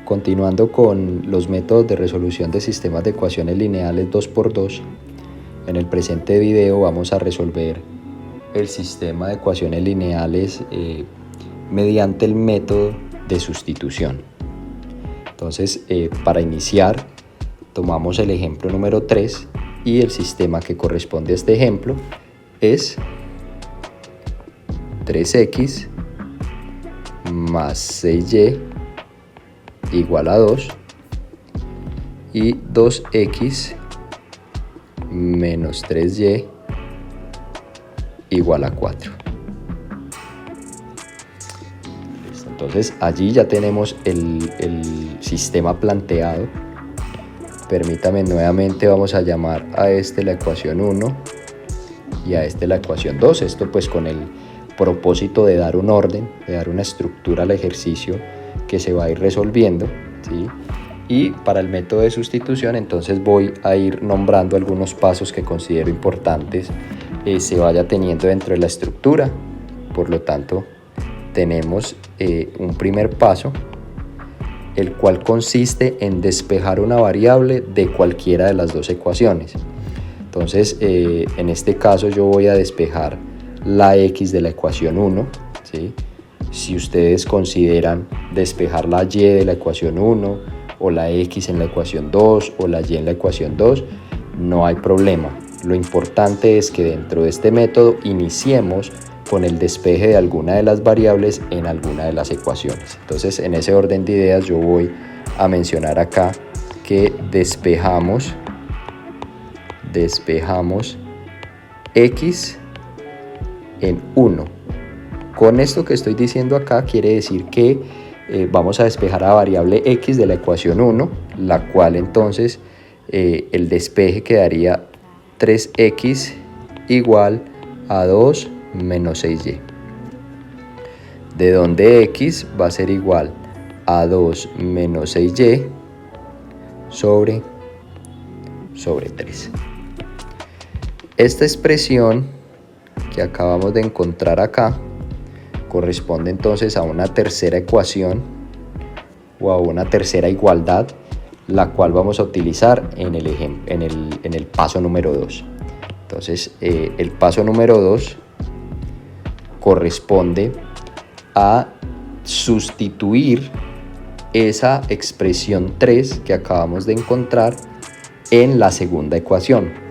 Continuando con los métodos de resolución de sistemas de ecuaciones lineales 2×2, en el presente video vamos a resolver el sistema de ecuaciones lineales mediante el método de sustitución. Entonces, para iniciar, tomamos el ejemplo número 3 y el sistema que corresponde a este ejemplo es 3x más 6y igual a 2 y 2x menos 3y igual a 4. Entonces allí ya tenemos el sistema planteado. Permítame nuevamente, vamos a llamar a este la ecuación 1 y a este la ecuación 2. Esto pues con el propósito de dar un orden, de dar una estructura al ejercicio que se va a ir resolviendo, ¿sí? Y para el método de sustitución entonces voy a ir nombrando algunos pasos que considero importantes se vaya teniendo dentro de la estructura. Por lo tanto, tenemos un primer paso, el cual consiste en despejar una variable de cualquiera de las dos ecuaciones. Entonces, en este caso yo voy a despejar la x de la ecuación 1, ¿sí? Si ustedes consideran despejar la y de la ecuación 1 o la x en la ecuación 2 o la y en la ecuación 2, no hay problema. Lo importante es que dentro de este método iniciemos con el despeje de alguna de las variables en alguna de las ecuaciones. Entonces, en ese orden de ideas yo voy a mencionar acá que despejamos x en 1. Con esto que estoy diciendo acá quiere decir que vamos a despejar a variable x de la ecuación 1, la cual entonces el despeje quedaría 3x igual a 2 menos 6y, de donde x va a ser igual a 2 menos 6y sobre 3. Esta expresión que acabamos de encontrar acá corresponde entonces a una tercera ecuación o a una tercera igualdad, la cual vamos a utilizar en el paso número 2. Entonces, el paso número 2 corresponde a sustituir esa expresión 3 que acabamos de encontrar en la segunda ecuación.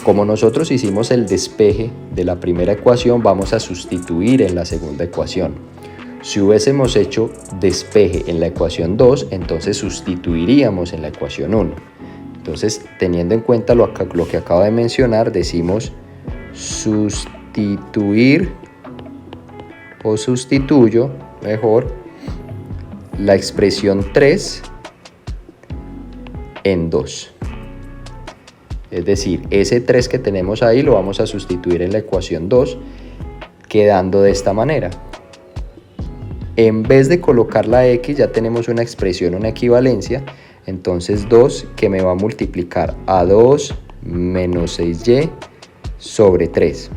Como nosotros hicimos el despeje de la primera ecuación, vamos a sustituir en la segunda ecuación. Si hubiésemos hecho despeje en la ecuación 2, entonces sustituiríamos en la ecuación 1. Entonces, teniendo en cuenta lo que acabo de mencionar, decimos sustituir o sustituyo, mejor, la expresión 3 en 2. Es decir, ese 3 que tenemos ahí lo vamos a sustituir en la ecuación 2, quedando de esta manera. En vez de colocar la x, ya tenemos una expresión, una equivalencia. Entonces 2 que me va a multiplicar a 2 menos 6y sobre 3.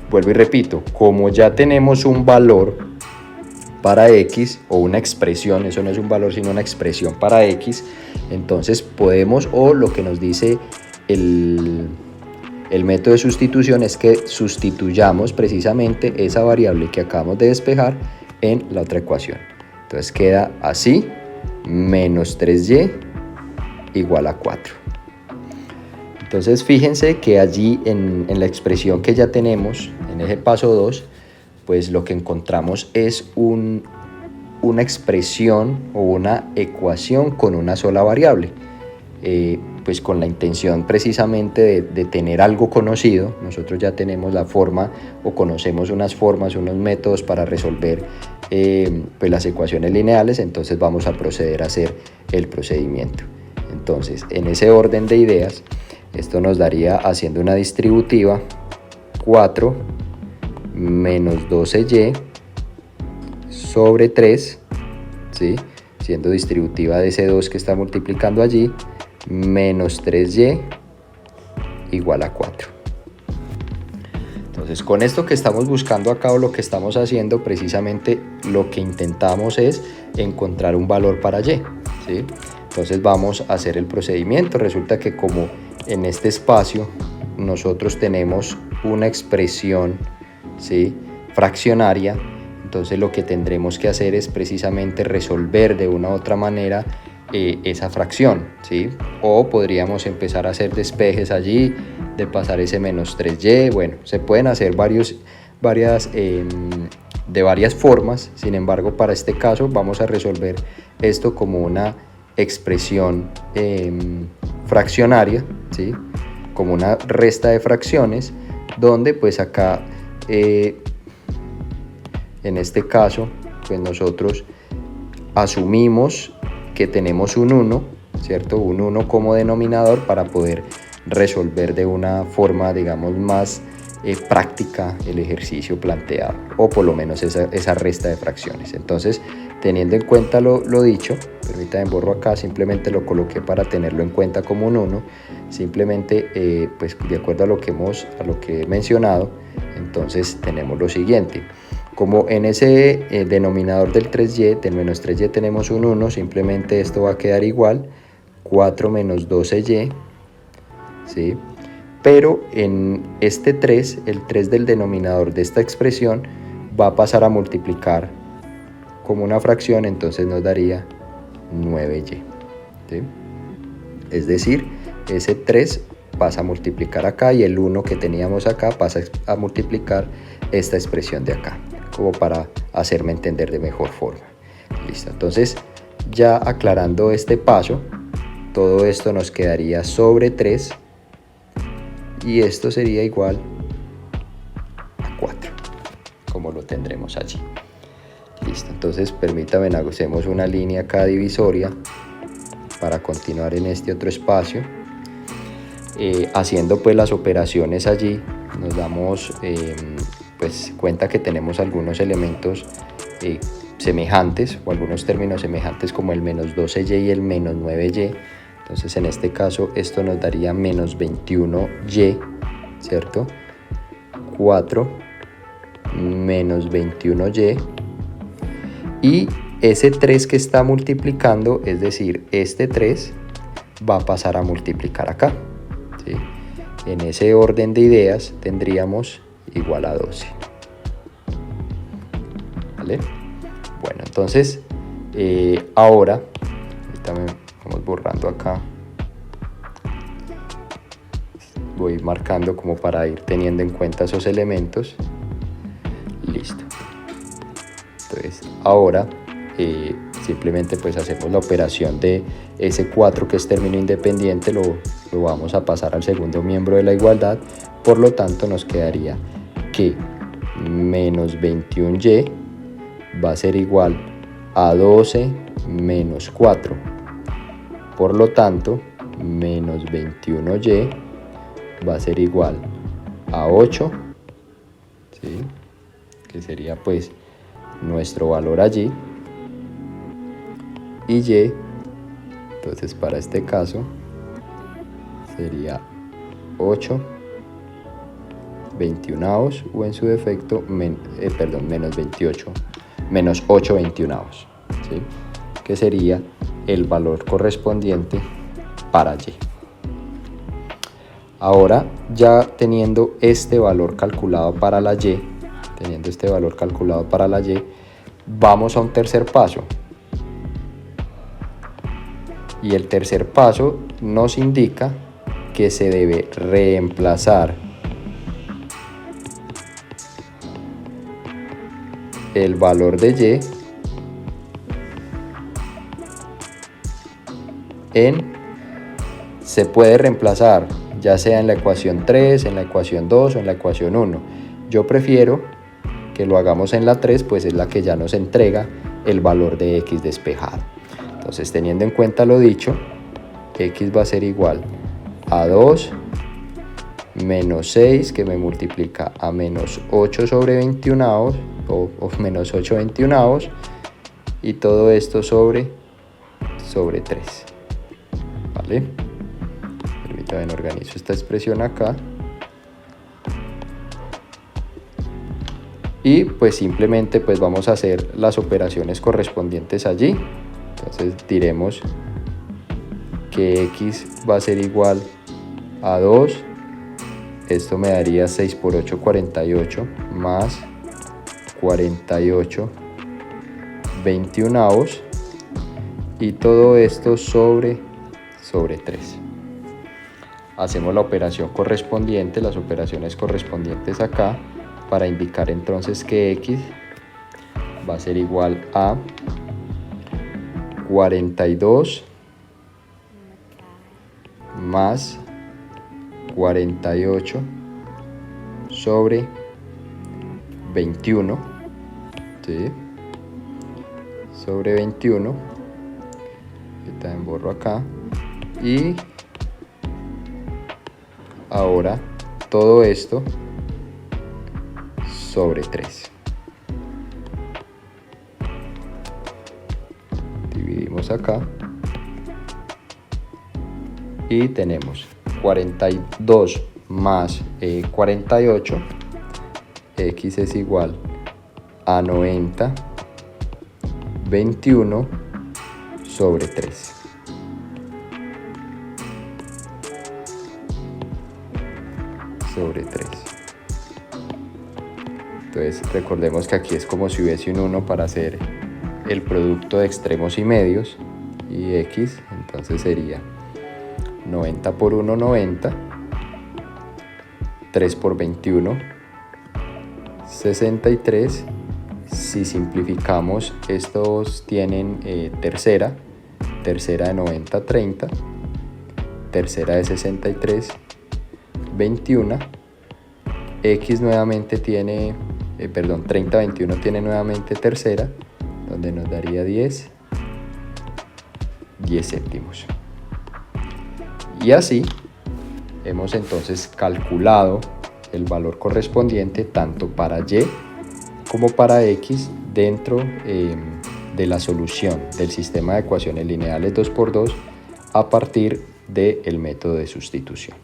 Vuelvo y repito, como ya tenemos un valor para x o una expresión, eso no es un valor sino una expresión para x, entonces podemos, o lo que nos dice el método de sustitución es que sustituyamos precisamente esa variable que acabamos de despejar en la otra ecuación. Entonces queda así, menos 3y igual a 4. Entonces fíjense que allí en la expresión que ya tenemos, en ese paso 2, pues lo que encontramos es una expresión o una ecuación con una sola variable. Pues con la intención precisamente de tener algo conocido. Nosotros ya tenemos la forma o conocemos unas formas, unos métodos para resolver pues las ecuaciones lineales, entonces vamos a proceder a hacer el procedimiento. Entonces, en ese orden de ideas, esto nos daría, haciendo una distributiva, 4 menos 12y sobre 3, ¿sí? Siendo distributiva de ese 2 que está multiplicando allí, menos 3y igual a 4. Entonces, con esto que estamos buscando acá o lo que estamos haciendo, precisamente lo que intentamos es encontrar un valor para y, ¿sí? Entonces vamos a hacer el procedimiento. Resulta que como en este espacio nosotros tenemos una expresión, ¿sí?, fraccionaria, entonces lo que tendremos que hacer es precisamente resolver de una u otra manera esa fracción, ¿sí? O podríamos empezar a hacer despejes allí, de pasar ese menos 3y, bueno, se pueden hacer de varias formas. Sin embargo, para este caso vamos a resolver esto como una expresión fraccionaria, ¿sí?, como una resta de fracciones, donde pues acá en este caso pues nosotros asumimos que tenemos un 1, ¿cierto? Un 1 como denominador para poder resolver de una forma, digamos, más práctica el ejercicio planteado, o por lo menos esa resta de fracciones. Entonces, teniendo en cuenta lo dicho, permítanme borro acá, simplemente lo coloqué para tenerlo en cuenta como un 1, simplemente pues de acuerdo a lo que he mencionado. Entonces tenemos lo siguiente: como en ese denominador del 3y, del menos 3y tenemos un 1, simplemente esto va a quedar igual, 4 menos 12y, ¿sí? Pero en este 3, el 3 del denominador de esta expresión va a pasar a multiplicar como una fracción, entonces nos daría 9y, ¿sí? Es decir, ese 3 pasa a multiplicar acá y el 1 que teníamos acá pasa a multiplicar esta expresión de acá, como para hacerme entender de mejor forma. Listo, entonces ya aclarando este paso, todo esto nos quedaría sobre 3 y esto sería igual a 4, como lo tendremos allí. Listo, entonces permítanme, hacemos una línea acá divisoria para continuar en este otro espacio. Haciendo pues las operaciones allí, nos damos pues cuenta que tenemos algunos elementos semejantes, o algunos términos semejantes, como el menos 12y y el menos 9y. Entonces en este caso esto nos daría menos 21y, ¿cierto? 4 menos 21y, y ese 3 que está multiplicando, es decir, este 3 va a pasar a multiplicar acá, ¿sí? En ese orden de ideas tendríamos igual a 12, ¿vale? Bueno, entonces ahora también vamos borrando acá, voy marcando como para ir teniendo en cuenta esos elementos. Listo. Entonces ahora simplemente pues hacemos la operación de ese 4 que es término independiente, lo vamos a pasar al segundo miembro de la igualdad. Por lo tanto nos quedaría que menos 21y va a ser igual a 12 menos 4. Por lo tanto, menos 21y va a ser igual a 8, ¿sí?, que sería pues nuestro valor allí. Y y, entonces para este caso sería 8 21avos, o en su defecto menos 28, menos 8 21avos, ¿sí?, que sería el valor correspondiente para y. Ahora, ya teniendo este valor calculado para la y, vamos a un tercer paso. Y el tercer paso nos indica que se debe reemplazar el valor de y se puede reemplazar ya sea en la ecuación 3, en la ecuación 2 o en la ecuación 1. Yo prefiero que lo hagamos en la 3, pues es la que ya nos entrega el valor de x despejado. Entonces, teniendo en cuenta lo dicho, x va a ser igual a 2 menos 6, que me multiplica a menos 8 sobre 21avos, o menos 8 21avos, y todo esto sobre 3, ¿vale? ahorita ven, organizo esta expresión acá. Y pues simplemente pues vamos a hacer las operaciones correspondientes allí. Entonces diremos que x va a ser igual a 2. Esto me daría 6 por 8, 48, más 48 21avos. Y todo esto sobre 3. Hacemos la operación correspondiente, las operaciones correspondientes acá, para indicar entonces que x va a ser igual a 42 más 48 sobre 21, ¿sí? Sobre 21, yo también borro acá, y ahora todo esto sobre 3. Dividimos acá y tenemos 42 más 48, x es igual a 90, 21 sobre 3. Sobre 3. Entonces recordemos que aquí es como si hubiese un 1 para hacer el producto de extremos y medios, y x entonces sería 90 por 1, 90, 3 por 21, 63. Si simplificamos, estos tienen tercera de 90, 30, tercera de 63, 21, x nuevamente tiene, 30, 21 tiene nuevamente tercera, donde nos daría 10 séptimos. Y así hemos entonces calculado el valor correspondiente tanto para y como para x dentro de la solución del sistema de ecuaciones lineales 2×2 a partir del método de sustitución.